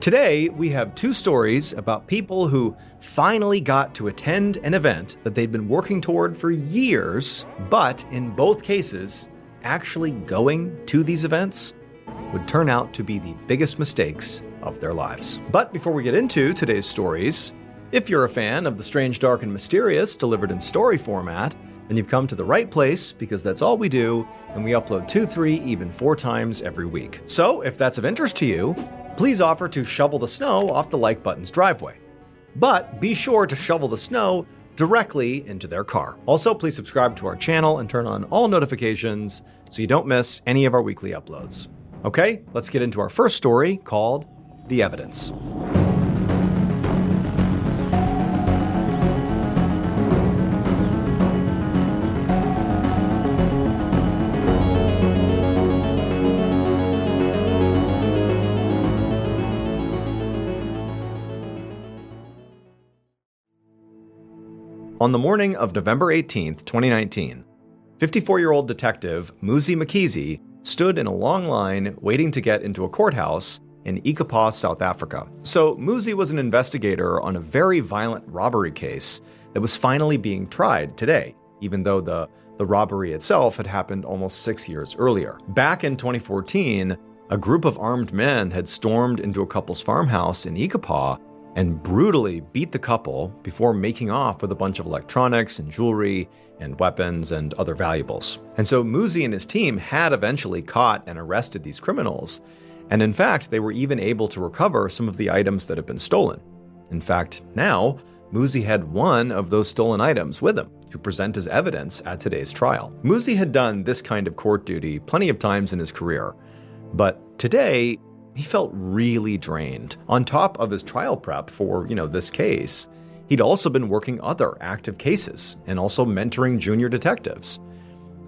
Today, we have two stories about people who finally got to attend an event that they'd been working toward for years, but in both cases, actually going to these events would turn out to be the biggest mistakes of their lives. But before we get into today's stories, if you're a fan of the strange, dark, and mysterious delivered in story format, then you've come to the right place because that's all we do, and we upload 2, 3, even 4 times every week. So if that's of interest to you, please offer to shovel the snow off the like button's driveway. But be sure to shovel the snow directly into their car. Also, please subscribe to our channel and turn on all notifications so you don't miss any of our weekly uploads. Okay, let's get into our first story called The Evidence. On the morning of November 18, 2019, 54-year-old detective Muzi Mkhize stood in a long line waiting to get into a courthouse in Ikapa, South Africa. So Muzi was an investigator on a very violent robbery case that was finally being tried today, even though the robbery itself had happened almost 6 years earlier. Back in 2014, a group of armed men had stormed into a couple's farmhouse in Ikapa and brutally beat the couple before making off with a bunch of electronics and jewelry and weapons and other valuables. And so Muzi and his team had eventually caught and arrested these criminals, and in fact, they were even able to recover some of the items that had been stolen. In fact, now, Muzi had one of those stolen items with him to present as evidence at today's trial. Muzi had done this kind of court duty plenty of times in his career, but today, he felt really drained. On top of his trial prep for, this case, he'd also been working other active cases and also mentoring junior detectives.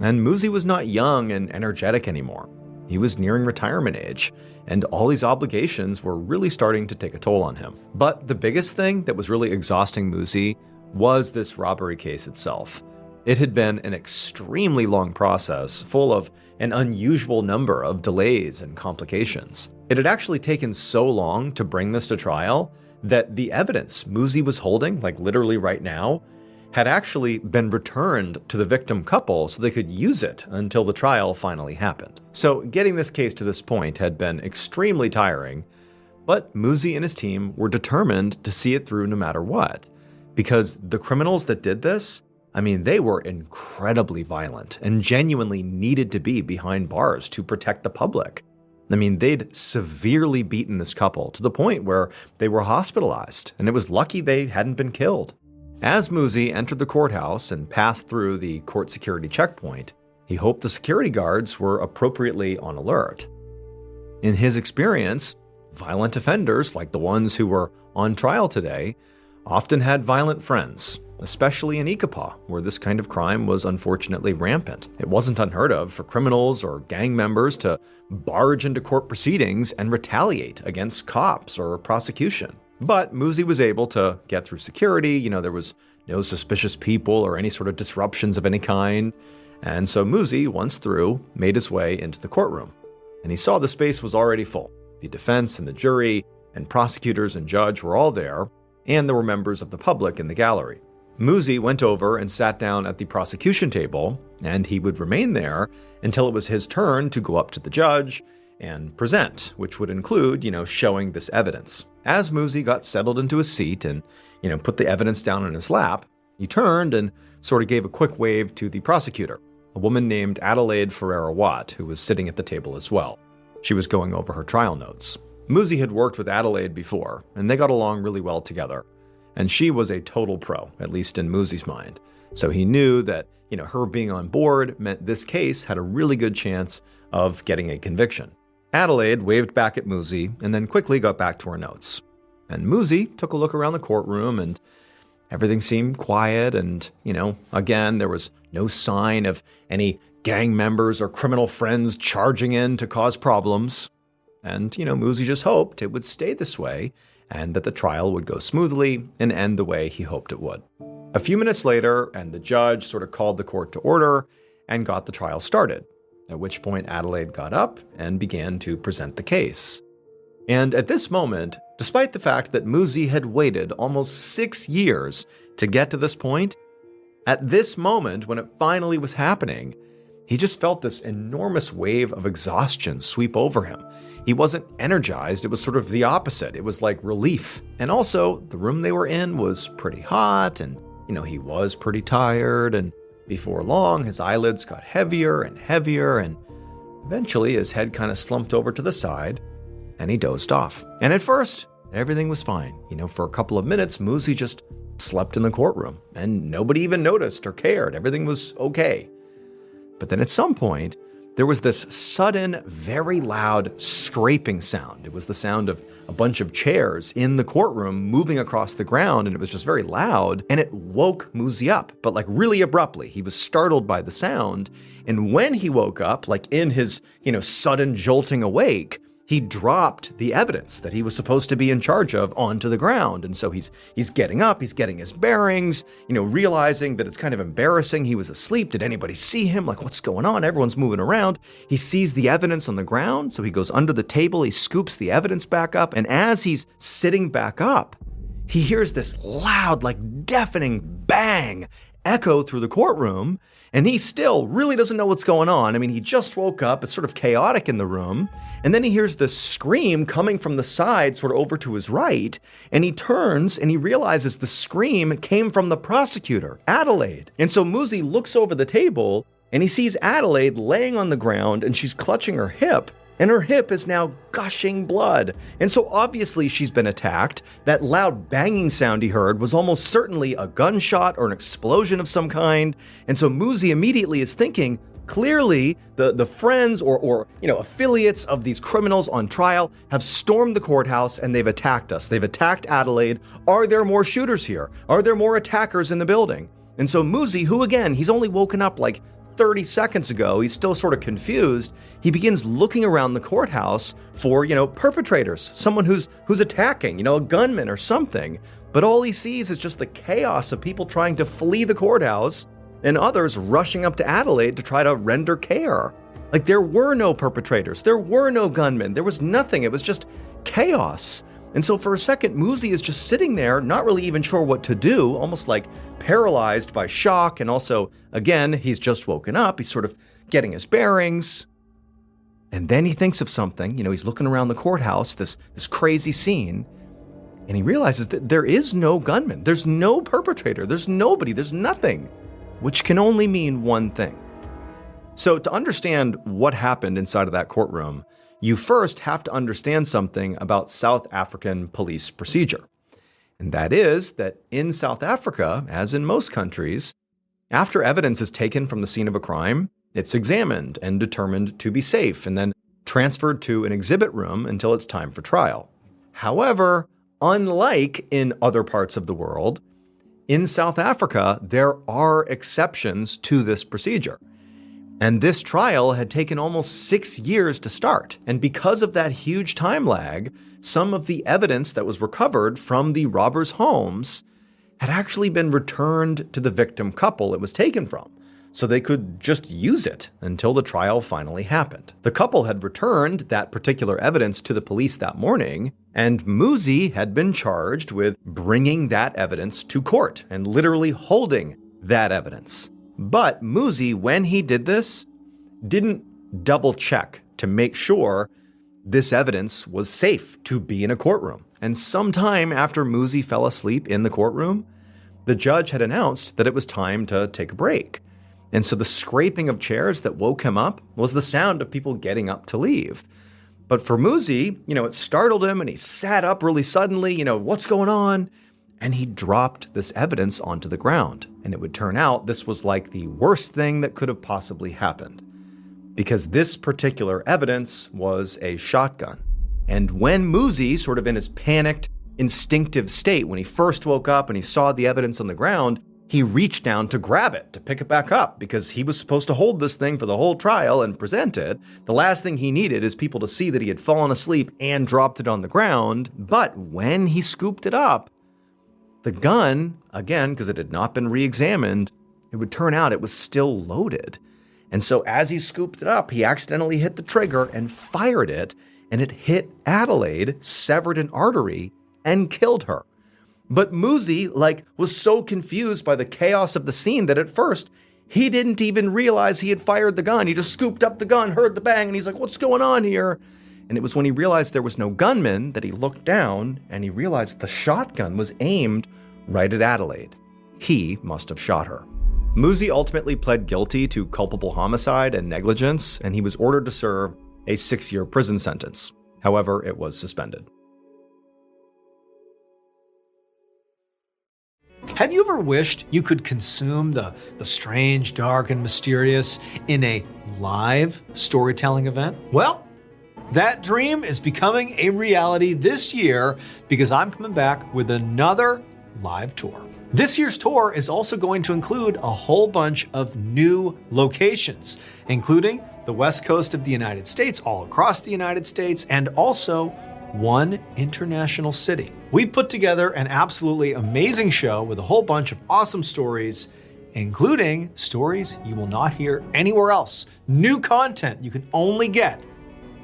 And Muzi was not young and energetic anymore. He was nearing retirement age, and all these obligations were really starting to take a toll on him. But the biggest thing that was really exhausting Muzi was this robbery case itself. It had been an extremely long process, full of an unusual number of delays and complications. It had actually taken so long to bring this to trial that the evidence Muzi was holding, like literally right now, had actually been returned to the victim couple so they could use it until the trial finally happened. So getting this case to this point had been extremely tiring, but Muzi and his team were determined to see it through no matter what, because the criminals that did this, they were incredibly violent and genuinely needed to be behind bars to protect the public. They'd severely beaten this couple to the point where they were hospitalized, and it was lucky they hadn't been killed. As Muzi entered the courthouse and passed through the court security checkpoint, he hoped the security guards were appropriately on alert. In his experience, violent offenders, like the ones who were on trial today, often had violent friends, especially in Ikapa, where this kind of crime was unfortunately rampant. It wasn't unheard of for criminals or gang members to barge into court proceedings and retaliate against cops or prosecution. But Muzi was able to get through security. There was no suspicious people or any sort of disruptions of any kind. And so Muzi, once through, made his way into the courtroom. And he saw the space was already full. The defense and the jury and prosecutors and judge were all there, and there were members of the public in the gallery. Muzi went over and sat down at the prosecution table, and he would remain there until it was his turn to go up to the judge and present, which would include, showing this evidence. As Muzi got settled into his seat and, put the evidence down in his lap, he turned and sort of gave a quick wave to the prosecutor, a woman named Adelaide Ferreira-Watt, who was sitting at the table as well. She was going over her trial notes. Muzi had worked with Adelaide before, and they got along really well together. And she was a total pro, at least in Muzi's mind. So he knew that, her being on board meant this case had a really good chance of getting a conviction. Adelaide waved back at Muzi and then quickly got back to her notes. And Muzi took a look around the courtroom and everything seemed quiet and, again, there was no sign of any gang members or criminal friends charging in to cause problems. And, Muzi just hoped it would stay this way and that the trial would go smoothly and end the way he hoped it would. A few minutes later, and the judge sort of called the court to order and got the trial started, at which point Adelaide got up and began to present the case. And at this moment, despite the fact that Muzi had waited almost 6 years to get to this point, at this moment, when it finally was happening, he just felt this enormous wave of exhaustion sweep over him. He wasn't energized, it was sort of the opposite. It was like relief. And also, the room they were in was pretty hot, and, he was pretty tired, and before long, his eyelids got heavier and heavier, and eventually his head kind of slumped over to the side, and he dozed off. And at first, everything was fine. For a couple of minutes, Muzi just slept in the courtroom, and nobody even noticed or cared. Everything was okay. But then at some point, there was this sudden, very loud scraping sound. It was the sound of a bunch of chairs in the courtroom moving across the ground, and it was just very loud, and it woke Muzi up, but like really abruptly. He was startled by the sound, and when he woke up, like in his, sudden jolting awake, he dropped the evidence that he was supposed to be in charge of onto the ground. And so he's getting up, he's getting his bearings, realizing that it's kind of embarrassing. He was asleep. Did anybody see him? Like, what's going on? Everyone's moving around. He sees the evidence on the ground, so he goes under the table, he scoops the evidence back up, and as he's sitting back up, he hears this loud, like deafening bang echo through the courtroom, and he still really doesn't know what's going on. I mean, he just woke up, it's sort of chaotic in the room, and then he hears this scream coming from the side, sort of over to his right, and he turns and he realizes the scream came from the prosecutor, Adelaide. And so Muzi looks over the table, and he sees Adelaide laying on the ground, and she's clutching her hip, and her hip is now gushing blood. And so obviously she's been attacked. That loud banging sound he heard was almost certainly a gunshot or an explosion of some kind. And so Muzi immediately is thinking, clearly the friends or affiliates of these criminals on trial have stormed the courthouse and they've attacked us. They've attacked Adelaide. Are there more shooters here? Are there more attackers in the building? And so Muzi, who again, he's only woken up like 30 seconds ago, he's still sort of confused. He begins looking around the courthouse for, perpetrators, someone who's attacking, a gunman or something. But all he sees is just the chaos of people trying to flee the courthouse and others rushing up to Adelaide to try to render care. Like, there were no perpetrators, there were no gunmen, there was nothing. It was just chaos. And so for a second, Muzi is just sitting there, not really even sure what to do, almost like paralyzed by shock. And also, again, he's just woken up. He's sort of getting his bearings. And then he thinks of something. He's looking around the courthouse, this crazy scene, and he realizes that there is no gunman. There's no perpetrator. There's nobody. There's nothing, which can only mean one thing. So to understand what happened inside of that courtroom, you first have to understand something about South African police procedure. And that is that in South Africa, as in most countries, after evidence is taken from the scene of a crime, it's examined and determined to be safe and then transferred to an exhibit room until it's time for trial. However, unlike in other parts of the world, in South Africa, there are exceptions to this procedure. And this trial had taken almost 6 years to start. And because of that huge time lag, some of the evidence that was recovered from the robbers' homes had actually been returned to the victim couple it was taken from, so they could just use it until the trial finally happened. The couple had returned that particular evidence to the police that morning, and Muzi had been charged with bringing that evidence to court and literally holding that evidence. But Muzi, when he did this, didn't double check to make sure this evidence was safe to be in a courtroom. And sometime after Muzi fell asleep in the courtroom, the judge had announced that it was time to take a break. And so the scraping of chairs that woke him up was the sound of people getting up to leave. But for Muzi, it startled him and he sat up really suddenly, what's going on? And he dropped this evidence onto the ground. And it would turn out this was like the worst thing that could have possibly happened, because this particular evidence was a shotgun. And when Muzi, sort of in his panicked, instinctive state, when he first woke up and he saw the evidence on the ground, he reached down to grab it, to pick it back up, because he was supposed to hold this thing for the whole trial and present it. The last thing he needed is people to see that he had fallen asleep and dropped it on the ground. But when he scooped it up, the gun, again, because it had not been re-examined, it would turn out it was still loaded. And so as he scooped it up, he accidentally hit the trigger and fired it. and it hit Adelaide, severed an artery, and killed her. But Muzi, was so confused by the chaos of the scene that at first, he didn't even realize he had fired the gun. He just scooped up the gun, heard the bang, and he's like, what's going on here? And it was when he realized there was no gunman that he looked down and he realized the shotgun was aimed right at Adelaide. He must have shot her. Muzi ultimately pled guilty to culpable homicide and negligence, and he was ordered to serve a 6-year prison sentence. However, it was suspended. Have you ever wished you could consume the strange, dark, and mysterious in a live storytelling event? Well, that dream is becoming a reality this year because I'm coming back with another live tour. This year's tour is also going to include a whole bunch of new locations, including the west coast of the United States, all across the United States, and also one international city. We put together an absolutely amazing show with a whole bunch of awesome stories, including stories you will not hear anywhere else. New content you can only get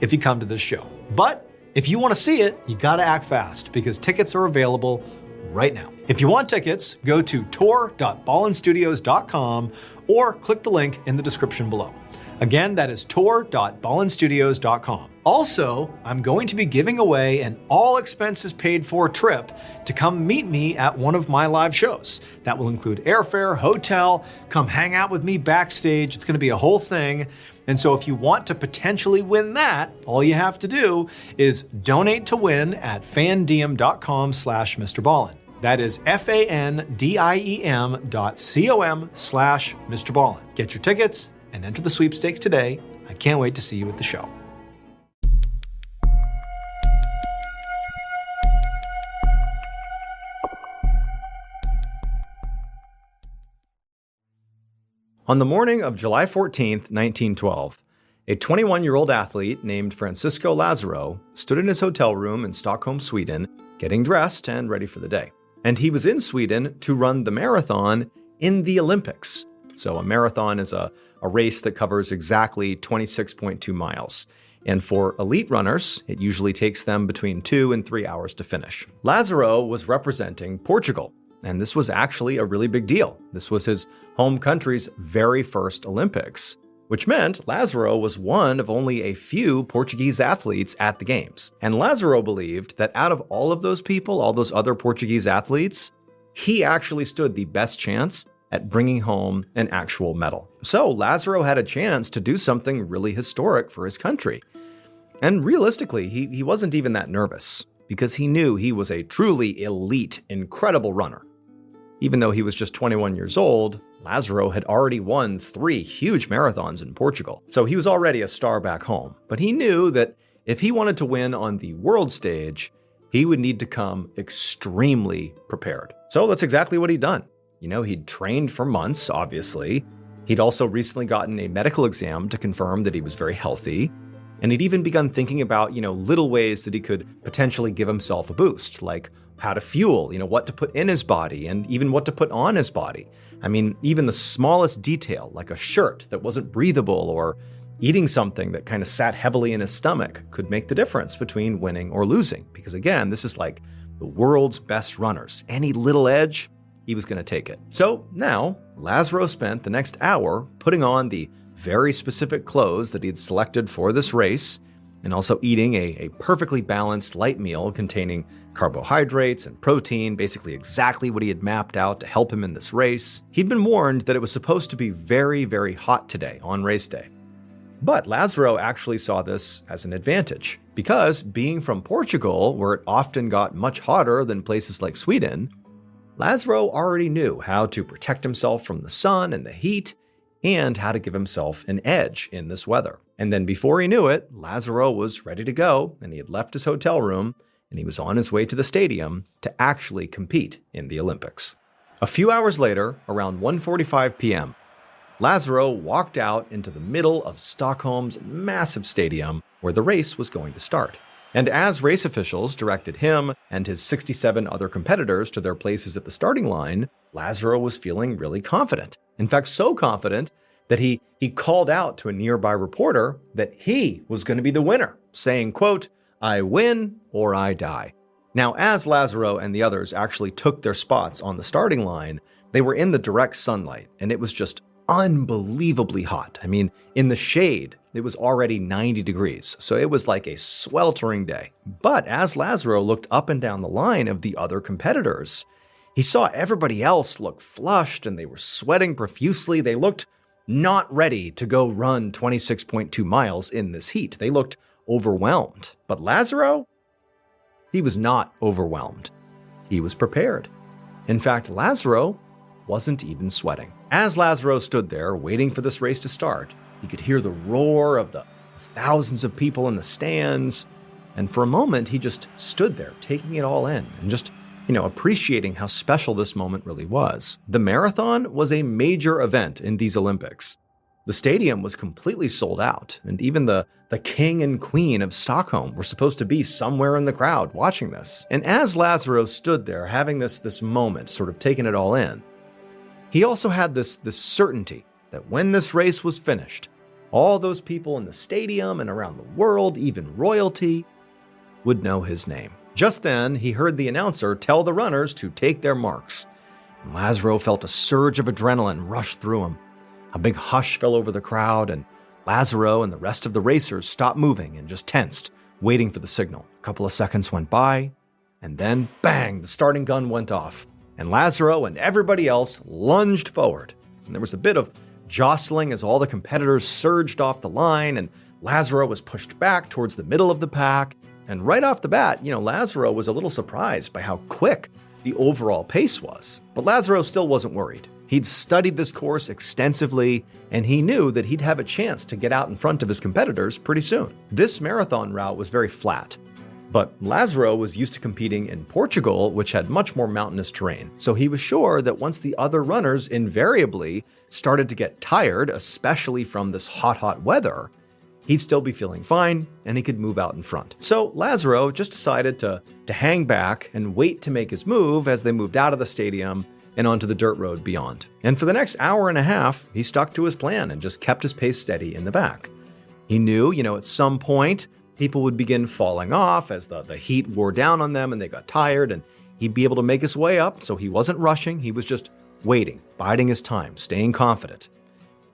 if you come to this show. But if you want to see it, you gotta act fast because tickets are available right now. If you want tickets, go to tour.ballinstudios.com or click the link in the description below. Again, that is tour.ballinstudios.com. Also, I'm going to be giving away an all expenses paid for trip to come meet me at one of my live shows. That will include airfare, hotel, come hang out with me backstage. It's going to be a whole thing. And so if you want to potentially win that, all you have to do is donate to win at fandiem.com/Mr. Ballin. That is fandiem.com/Mr. Ballin. Get your tickets and enter the sweepstakes today. I can't wait to see you at the show. On the morning of July 14th, 1912, a 21-year-old athlete named Francisco Lazaro stood in his hotel room in Stockholm, Sweden, getting dressed and ready for the day. And he was in Sweden to run the marathon in the Olympics. So a marathon is a race that covers exactly 26.2 miles. And for elite runners, it usually takes them between 2 and 3 hours to finish. Lazaro was representing Portugal, and this was actually a really big deal. This was his home country's very first Olympics, which meant Lazaro was one of only a few Portuguese athletes at the Games. And Lazaro believed that out of all of those people, all those other Portuguese athletes, he actually stood the best chance at bringing home an actual medal. So Lazaro had a chance to do something really historic for his country. And realistically, he wasn't even that nervous because he knew he was a truly elite, incredible runner. Even though he was just 21 years old, Lazaro had already won 3 huge marathons in Portugal. So he was already a star back home. But he knew that if he wanted to win on the world stage, he would need to come extremely prepared. So that's exactly what he'd done. He'd trained for months, obviously. He'd also recently gotten a medical exam to confirm that he was very healthy. And he'd even begun thinking about, little ways that he could potentially give himself a boost, like how to fuel, what to put in his body and even what to put on his body. I mean, even the smallest detail, like a shirt that wasn't breathable or eating something that kind of sat heavily in his stomach could make the difference between winning or losing. Because again, this is like the world's best runners. Any little edge, he was going to take it. So now, Lazaro spent the next hour putting on the very specific clothes that he had selected for this race, and also eating a perfectly balanced light meal containing carbohydrates and protein, basically exactly what he had mapped out to help him in this race. He'd been warned that it was supposed to be very, very hot today on race day. But Lazaro actually saw this as an advantage, because being from Portugal, where it often got much hotter than places like Sweden, Lazaro already knew how to protect himself from the sun and the heat, and how to give himself an edge in this weather. And then before he knew it, Lazaro was ready to go, and he had left his hotel room, and he was on his way to the stadium to actually compete in the Olympics. A few hours later, around 1:45 p.m., Lazaro walked out into the middle of Stockholm's massive stadium where the race was going to start. And as race officials directed him and his 67 other competitors to their places at the starting line, Lazaro was feeling really confident. In fact, so confident that he called out to a nearby reporter that he was going to be the winner. saying, quote, "I win or I die." Now, as Lazaro and the others actually took their spots on the starting line, they were in the direct sunlight, and it was just unbelievably hot. I mean, in the shade, it was already 90 degrees, so it was like a sweltering day. But as Lazaro looked up and down the line of the other competitors, he saw everybody else look flushed and they were sweating profusely. They looked not ready to go run 26.2 miles in this heat. They looked overwhelmed. But Lazaro, he was not overwhelmed. He was prepared. In fact, Lazaro wasn't even sweating. As Lazaro stood there waiting for this race to start, he could hear the roar of the thousands of people in the stands. And for a moment, he just stood there taking it all in and just, appreciating how special this moment really was. The marathon was a major event in these Olympics. The stadium was completely sold out, and even the king and queen of Stockholm were supposed to be somewhere in the crowd watching this. And as Lazaro stood there having this moment, sort of taking it all in, he also had this certainty that when this race was finished, all those people in the stadium and around the world, even royalty, would know his name. Just then, he heard the announcer tell the runners to take their marks. And Lazaro felt a surge of adrenaline rush through him. A big hush fell over the crowd, and Lazaro and the rest of the racers stopped moving and just tensed, waiting for the signal. A couple of seconds went by, and then, bang, the starting gun went off. And Lazaro and everybody else lunged forward. And there was a bit of jostling as all the competitors surged off the line, and Lazaro was pushed back towards the middle of the pack. And right off the bat, Lazaro was a little surprised by how quick the overall pace was. But Lazaro still wasn't worried. He'd studied this course extensively, and he knew that he'd have a chance to get out in front of his competitors pretty soon. This marathon route was very flat. But Lazaro was used to competing in Portugal, which had much more mountainous terrain. So he was sure that once the other runners invariably started to get tired, especially from this hot weather, he'd still be feeling fine and he could move out in front. So Lazaro just decided to hang back and wait to make his move as they moved out of the stadium and onto the dirt road beyond. And for the next hour and a half, he stuck to his plan and just kept his pace steady in the back. He knew, at some point, people would begin falling off as the heat wore down on them and they got tired, and he'd be able to make his way up, so he wasn't rushing. He was just waiting, biding his time, staying confident.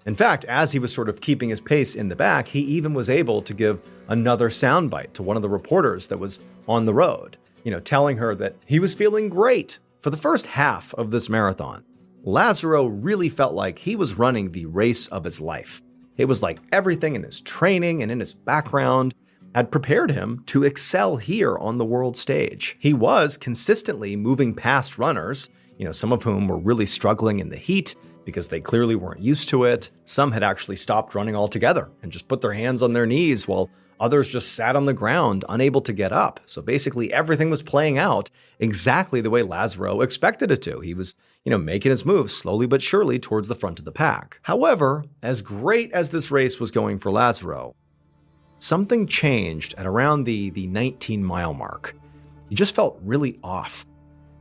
In fact, as he was sort of keeping his pace in the back, he even was able to give another soundbite to one of the reporters that was on the road, telling her that he was feeling great. For the first half of this marathon, Lazaro really felt like he was running the race of his life. It was like everything in his training and in his background had prepared him to excel here on the world stage. He was consistently moving past runners, some of whom were really struggling in the heat because they clearly weren't used to it. Some had actually stopped running altogether and just put their hands on their knees, while others just sat on the ground, unable to get up. So basically everything was playing out exactly the way Lazaro expected it to. He was, making his move slowly but surely towards the front of the pack. However, as great as this race was going for Lazaro, something changed at around the 19-mile mark. He just felt really off.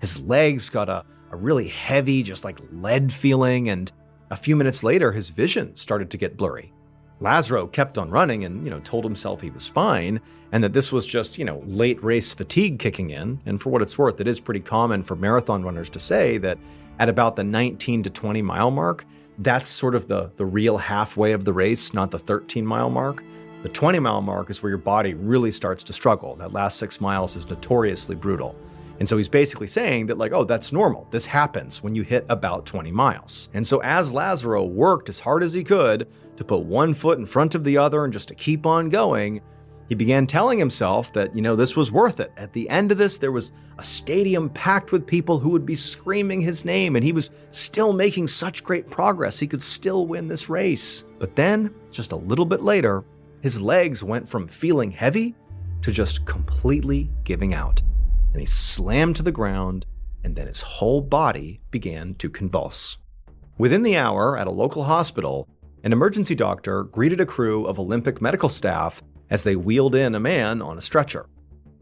His legs got a really heavy, just like lead feeling, and a few minutes later, his vision started to get blurry. Lazaro kept on running and, told himself he was fine, and that this was just, late race fatigue kicking in. And for what it's worth, it is pretty common for marathon runners to say that at about the 19 to 20 mile mark, that's sort of the real halfway of the race, not the 13-mile mark. The 20-mile mark is where your body really starts to struggle. That last 6 miles is notoriously brutal. And so he's basically saying that, that's normal. This happens when you hit about 20 miles. And so as Lazaro worked as hard as he could to put one foot in front of the other and just to keep on going, he began telling himself that, this was worth it. At the end of this, there was a stadium packed with people who would be screaming his name, and he was still making such great progress. He could still win this race. But then, just a little bit later, his legs went from feeling heavy to just completely giving out. And he slammed to the ground, and then his whole body began to convulse. Within the hour, at a local hospital, an emergency doctor greeted a crew of Olympic medical staff as they wheeled in a man on a stretcher.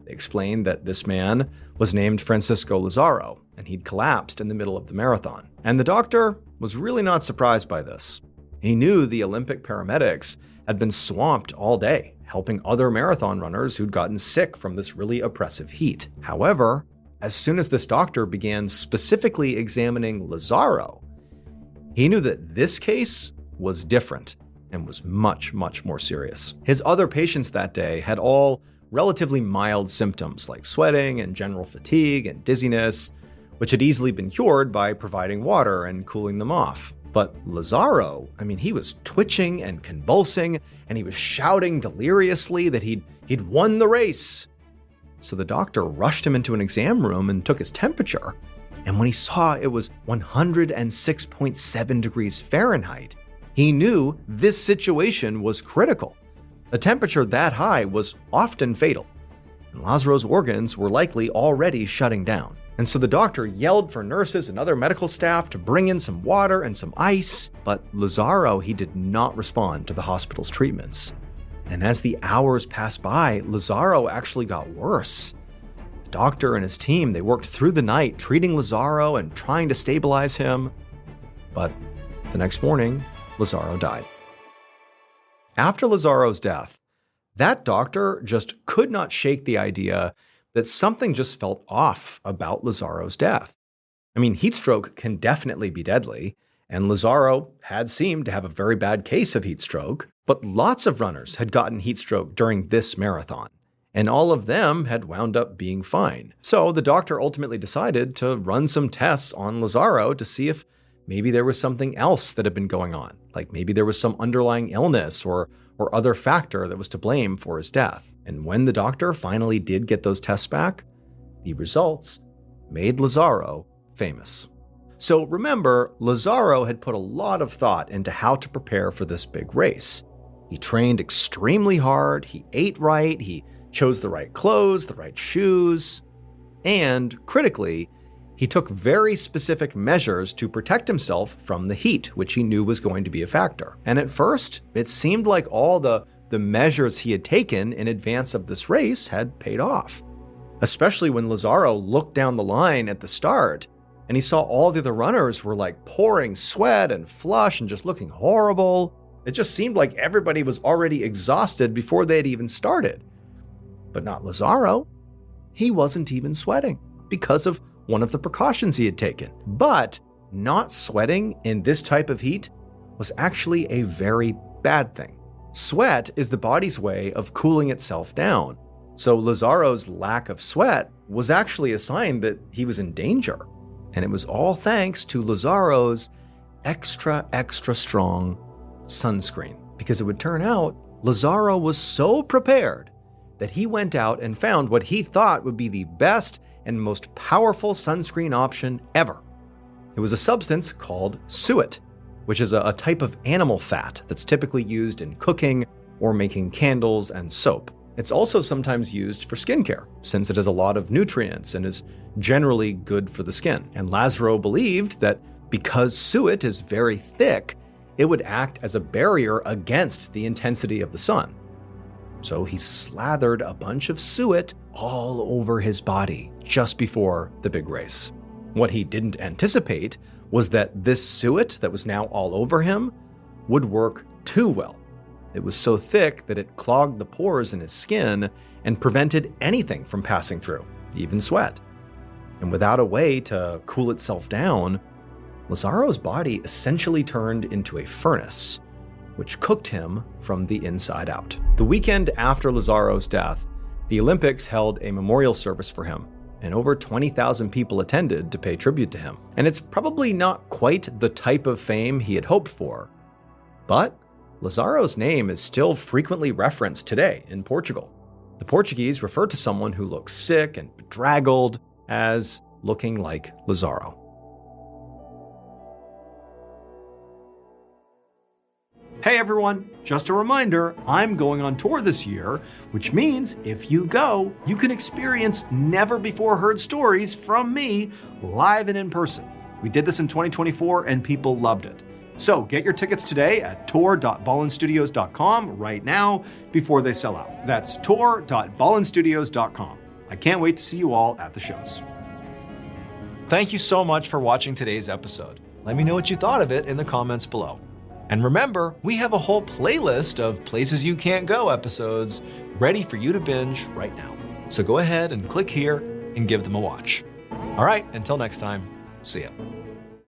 They explained that this man was named Francisco Lazaro, and he'd collapsed in the middle of the marathon. And the doctor was really not surprised by this. He knew the Olympic paramedics had been swamped all day, helping other marathon runners who'd gotten sick from this really oppressive heat. However, as soon as this doctor began specifically examining Lazaro, he knew that this case was different and was much, much more serious. His other patients that day had all relatively mild symptoms like sweating and general fatigue and dizziness, which had easily been cured by providing water and cooling them off. But Lazaro, he was twitching and convulsing, and he was shouting deliriously that he'd won the race. So the doctor rushed him into an exam room and took his temperature. And when he saw it was 106.7 degrees Fahrenheit, he knew this situation was critical. A temperature that high was often fatal, and Lazaro's organs were likely already shutting down. And so the doctor yelled for nurses and other medical staff to bring in some water and some ice, but Lazaro, he did not respond to the hospital's treatments. And as the hours passed by, Lazaro actually got worse. The doctor and his team, they worked through the night treating Lazaro and trying to stabilize him. But the next morning, Lazaro died. After Lazaro's death, that doctor just could not shake the idea that something just felt off about Lazaro's death. Heat stroke can definitely be deadly, and Lazaro had seemed to have a very bad case of heat stroke, but lots of runners had gotten heat stroke during this marathon, and all of them had wound up being fine. So the doctor ultimately decided to run some tests on Lazaro to see if maybe there was something else that had been going on, like maybe there was some underlying illness or other factor that was to blame for his death. And when the doctor finally did get those tests back, the results made Lazaro famous. So remember, Lazaro had put a lot of thought into how to prepare for this big race. He trained extremely hard, he ate right, he chose the right clothes, the right shoes, and critically, he took very specific measures to protect himself from the heat, which he knew was going to be a factor. And at first, it seemed like all the measures he had taken in advance of this race had paid off. Especially when Lazaro looked down the line at the start and he saw all the other runners were like pouring sweat and flush and just looking horrible. It just seemed like everybody was already exhausted before they had even started. But not Lazaro. He wasn't even sweating because of one of the precautions he had taken. But not sweating in this type of heat was actually a very bad thing. Sweat is the body's way of cooling itself down. So Lazaro's lack of sweat was actually a sign that he was in danger. And it was all thanks to Lazaro's extra strong sunscreen. Because it would turn out Lazaro was so prepared that he went out and found what he thought would be the best and most powerful sunscreen option ever. It was a substance called suet, which is a type of animal fat that's typically used in cooking or making candles and soap. It's also sometimes used for skincare, since it has a lot of nutrients and is generally good for the skin. And Lazaro believed that because suet is very thick, it would act as a barrier against the intensity of the sun. So he slathered a bunch of suet all over his body just before the big race. What he didn't anticipate was that this suet that was now all over him would work too well. It was so thick that it clogged the pores in his skin and prevented anything from passing through, even sweat. And without a way to cool itself down, Lazaro's body essentially turned into a furnace, which cooked him from the inside out. The weekend after Lazaro's death, the Olympics held a memorial service for him, and over 20,000 people attended to pay tribute to him. And it's probably not quite the type of fame he had hoped for, but Lazaro's name is still frequently referenced today in Portugal. The Portuguese refer to someone who looks sick and bedraggled as looking like Lazaro. Hey everyone, just a reminder, I'm going on tour this year, which means if you go, you can experience never before heard stories from me live and in person. We did this in 2024 and people loved it. So get your tickets today at tour.ballinstudios.com right now before they sell out. That's tour.ballinstudios.com. I can't wait to see you all at the shows. Thank you so much for watching today's episode. Let me know what you thought of it in the comments below. And remember, we have a whole playlist of Places You Can't Go episodes ready for you to binge right now. So go ahead and click here and give them a watch. All right, until next time, see ya.